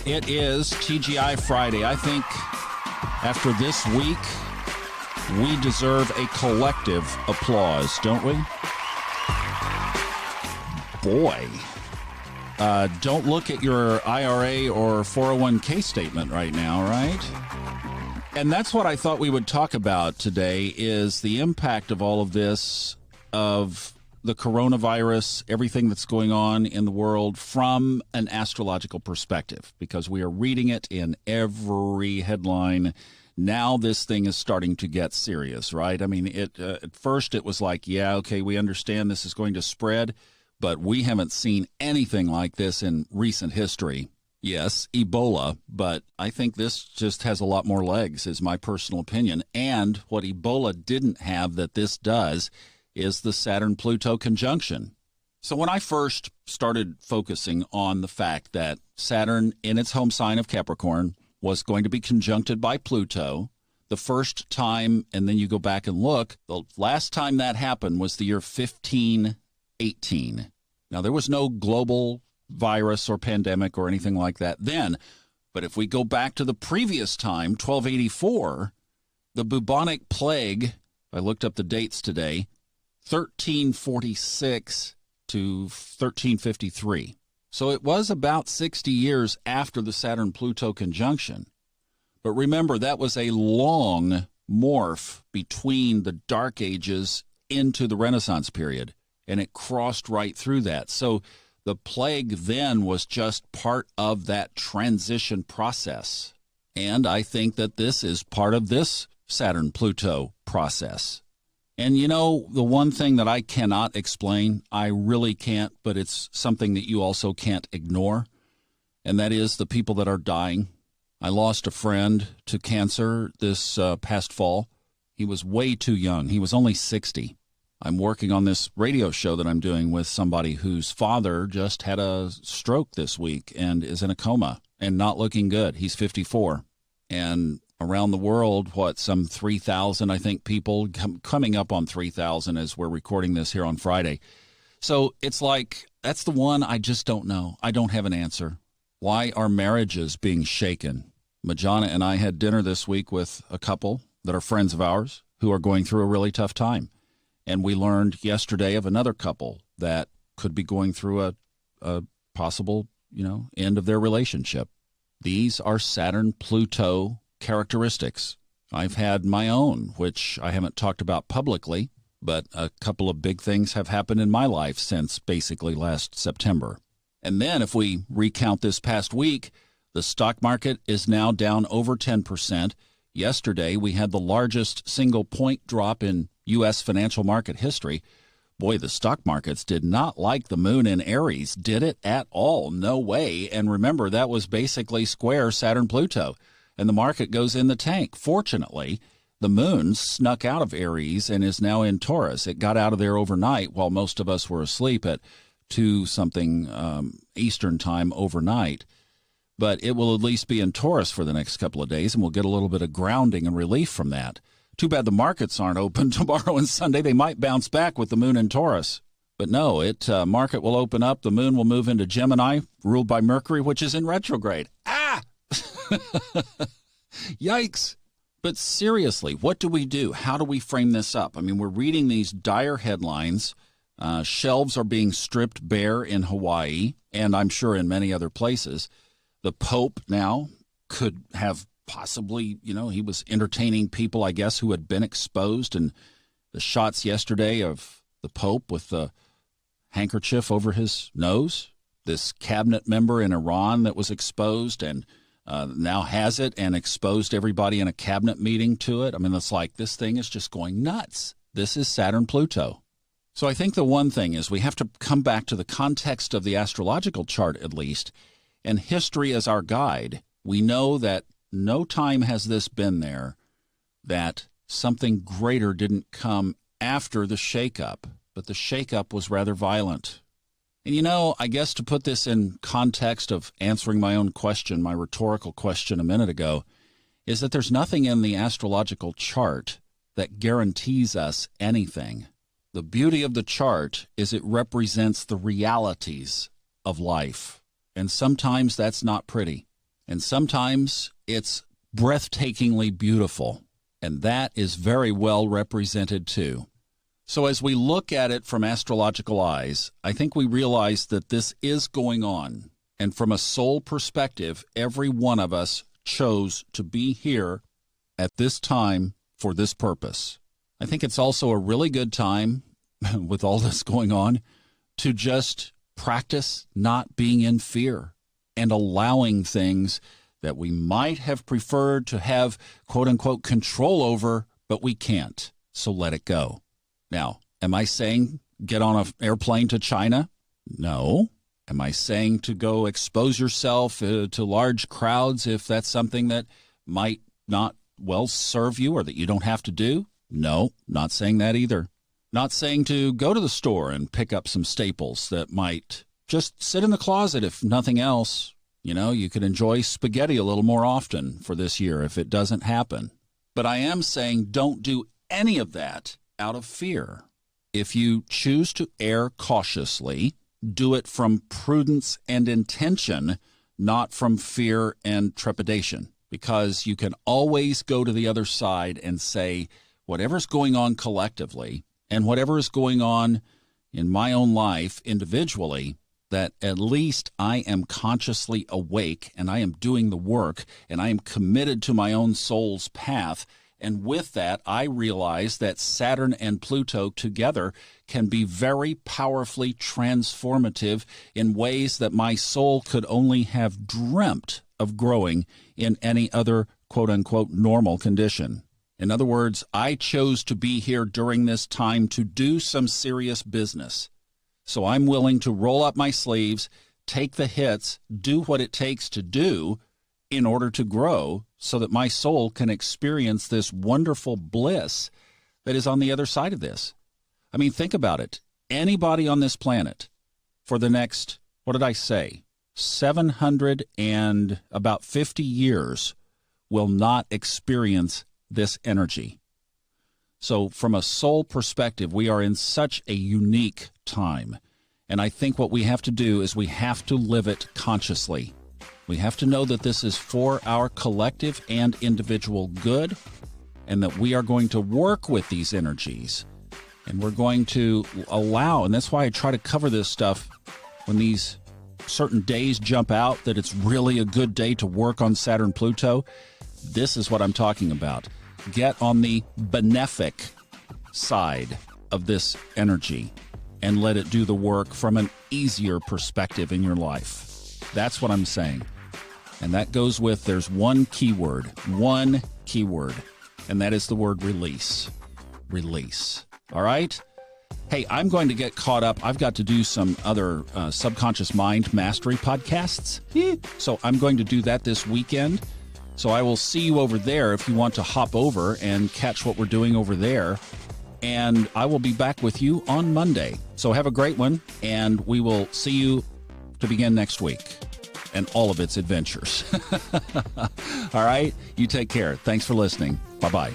It is TGI Friday. I think after this week, we deserve a collective applause, don't we? Boy, don't look at your IRA or 401k statement right now, right? And that's what I thought we would talk about today is the impact of all of this, of the coronavirus, everything that's going on in the world from an astrological perspective, because we are reading it in every headline. Now this thing is starting to get serious, right? I mean, at first it was like, yeah, okay, we understand this is going to spread, but we haven't seen anything like this in recent history. Yes, Ebola, but I think this just has a lot more legs, is my personal opinion. And what Ebola didn't have that this does is the Saturn Pluto conjunction. So when I first started focusing on the fact that Saturn in its home sign of Capricorn was going to be conjuncted by Pluto, the first time, and then you go back and look, the last time that happened was the year 1518. Now, there was no global virus or pandemic or anything like that then, but if we go back to the previous time, 1284, the bubonic plague, I looked up the dates today, 1346 to 1353. So it was about 60 years after the Saturn-Pluto conjunction. But remember, that was a long morph between the Dark Ages into the Renaissance period, and it crossed right through that. So the plague then was just part of that transition process. And I think that this is part of this Saturn-Pluto process. And, you know, the one thing that I cannot explain, I really can't, but it's something that you also can't ignore, and that is the people that are dying. I lost a friend to cancer this past fall. He was way too young. He was only 60. I'm working on this radio show that I'm doing with somebody whose father just had a stroke this week and is in a coma and not looking good. He's 54. And around the world, some 3,000, I think, people coming up on 3,000 as we're recording this here on Friday. So it's like, that's the one I just don't know. I don't have an answer. Why are marriages being shaken? Majana and I had dinner this week with a couple that are friends of ours who are going through a really tough time. And we learned yesterday of another couple that could be going through a possible, end of their relationship. These are Saturn-Pluto characteristics. I've had my own, which I haven't talked about publicly, but a couple of big things have happened in my life since basically last September. And then if we recount this past week, the stock market is now down over 10%. Yesterday, we had the largest single point drop in U.S. financial market history. Boy, the stock markets did not like the moon in Aries, did it at all? No way. And remember, that was basically square Saturn-Pluto. And the market goes in the tank. Fortunately, the moon snuck out of Aries and is now in Taurus. It got out of there overnight while most of us were asleep at 2-something Eastern time overnight. But it will at least be in Taurus for the next couple of days, and we'll get a little bit of grounding and relief from that. Too bad the markets aren't open tomorrow and Sunday. They might bounce back with the moon in Taurus. But no, market will open up. The moon will move into Gemini, ruled by Mercury, which is in retrograde. Ah! Yikes. But seriously, what do we do? How do we frame this up? I mean, we're reading these dire headlines. Shelves are being stripped bare in Hawaii, and I'm sure in many other places. The Pope now could have possibly, he was entertaining people, I guess, who had been exposed. And the shots yesterday of the Pope with the handkerchief over his nose, this cabinet member in Iran that was exposed and now has it and exposed everybody in a cabinet meeting to it. I mean, it's like this thing is just going nuts. This is Saturn-Pluto. So I think the one thing is we have to come back to the context of the astrological chart at least, and history as our guide. We know that no time has this been there that something greater didn't come after the shakeup, but the shakeup was rather violent. And I guess to put this in context of answering my own question, my rhetorical question a minute ago, is that there's nothing in the astrological chart that guarantees us anything. The beauty of the chart is it represents the realities of life. And sometimes that's not pretty. And sometimes it's breathtakingly beautiful. And that is very well represented too. So as we look at it from astrological eyes, I think we realize that this is going on. And from a soul perspective, every one of us chose to be here at this time for this purpose. I think it's also a really good time, with all this going on, to just practice not being in fear and allowing things that we might have preferred to have, quote unquote, control over, but we can't. So let it go. Now, am I saying get on an airplane to China? No. Am I saying to go expose yourself to large crowds if that's something that might not well serve you or that you don't have to do? No, not saying that either. Not saying to go to the store and pick up some staples that might just sit in the closet if nothing else. You know, you could enjoy spaghetti a little more often for this year if it doesn't happen. But I am saying don't do any of that out of fear. If you choose to err cautiously, do it from prudence and intention, not from fear and trepidation, because you can always go to the other side and say, whatever's going on collectively and whatever is going on in my own life individually, that at least I am consciously awake and I am doing the work and I am committed to my own soul's path. And with that, I realize that Saturn and Pluto together can be very powerfully transformative in ways that my soul could only have dreamt of growing in any other quote-unquote normal condition. In other words, I chose to be here during this time to do some serious business. So I'm willing to roll up my sleeves, take the hits, do what it takes to do in order to grow so that my soul can experience this wonderful bliss that is on the other side of this. I mean, think about it. Anybody on this planet for the next, what did I say, 700 and about 50 years will not experience this energy. So from a soul perspective, we are in such a unique time. And I think what we have to do is we have to live it consciously. We have to know that this is for our collective and individual good, and that we are going to work with these energies. And we're going to allow, and that's why I try to cover this stuff when these certain days jump out, that it's really a good day to work on Saturn Pluto. This is what I'm talking about. Get on the benefic side of this energy and let it do the work from an easier perspective in your life. That's what I'm saying. And that goes with, there's one keyword, and that is the word release. Release. All right? Hey, I'm going to get caught up. I've got to do some other subconscious mind mastery podcasts. So I'm going to do that this weekend. So I will see you over there if you want to hop over and catch what we're doing over there. And I will be back with you on Monday. So have a great one, and we will see you to begin next week and all of its adventures. All right? You take care. Thanks for listening. Bye-bye.